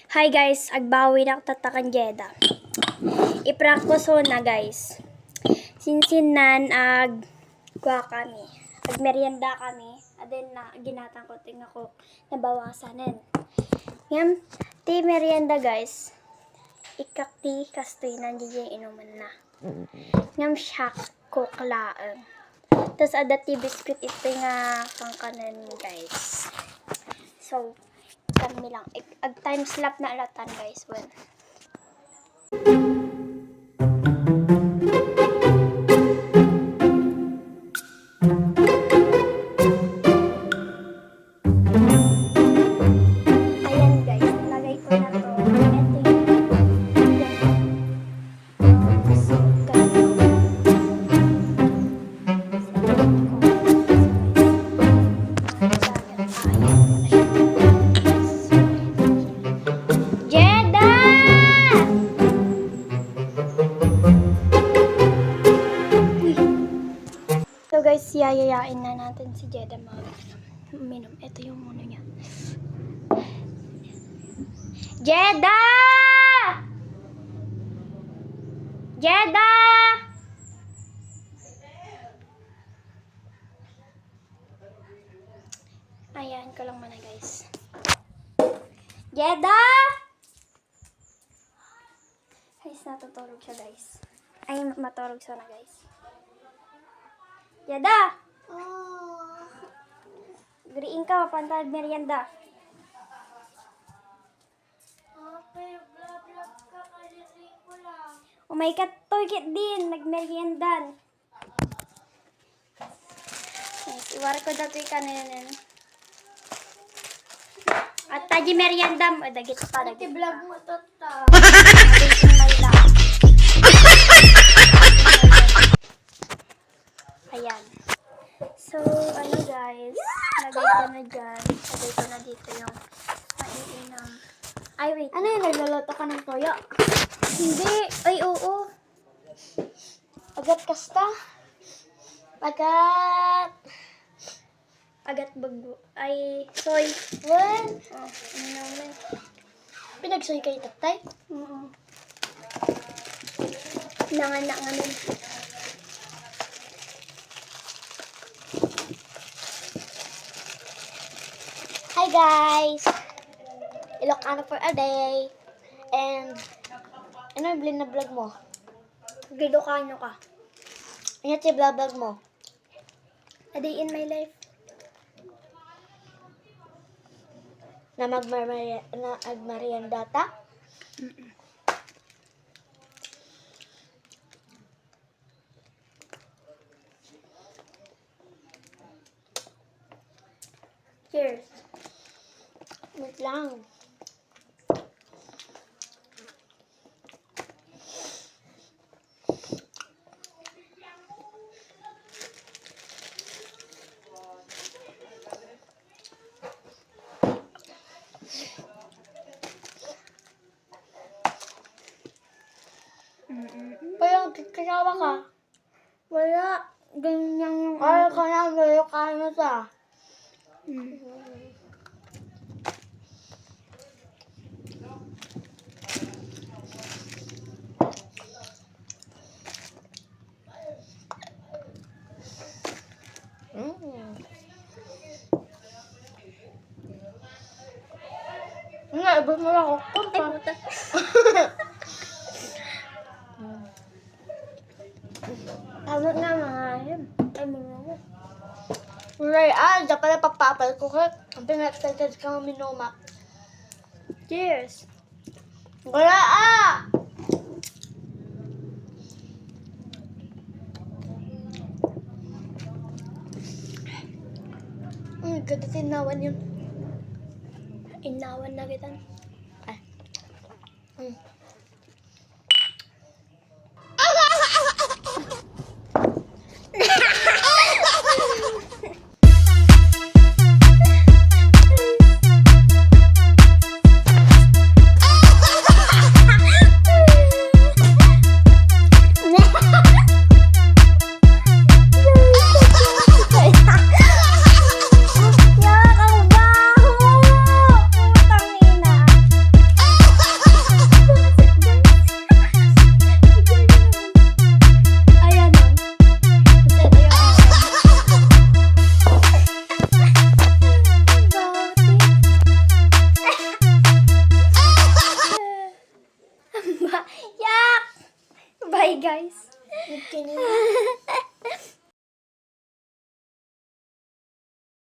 Hi guys, agbawi na tatakan Jeda. I-prank ko so na guys. Sinsinan kuha kami. Merienda kami. Adin na ginatang ko ting ako nabawasanen. Ngam ti merienda guys. Ikakti kastoy nandiyan inuman na. Ngam shock ko klaang. Tas adati biscuit ito nga pangkanan guys. So kami lang. Ag time slap na alatan guys. Well. Ayan guys. Nalagay ko na to. Ito yung so, ganun. So guys, yayayain na natin si Jeda uminom. Ito yung muna niya. Jeda! Jeda! Ayan ko lang muna guys. Jeda! Guys, natutulog siya guys. Ay, matulog siya na guys. Jeda! Gariin ka, mapantad merienda. Umay ka toy din, nagmeriendan. Yes, iwar ko dato'y kanin. At taji meriendam. O, dagit pa, dagit pa. vlog mo to ta. Ayan. So, ano guys, lagay ko na dyan. Lagay ko na dito yung maiinang. Ay, wait. Ano yun? Nagluluto ka ng toyo? Hindi. Ay, oo. Agat kasta? Agat. Agat bago. Ay, soy. Wen? Oh, ano naman. Pinagsoy kayo tatay? Oo. Nanganak nga nun. Hi guys! Ilocano for a day. And, ano yung blin na vlog mo? Gidokano ka. Ano yung vlog mo? A day in my life. Na agmariandata? Cheers. Wait lang. Parang kikasawa ka. Wala. Ganyan yung... Ayaw ka na, ayaw ka na sa. Nga, iba mo lang ako. Ay, puta. Tama nga mga yun. Ay, mga mo. Ray, dyan pala papapal ko ka. Ang pinag-excited ka minoma. Cheers. Wala ganda tinawan yun. Inawan na kita. Ay. Yak, ang baho! Putang ina. Bye guys. Kanina.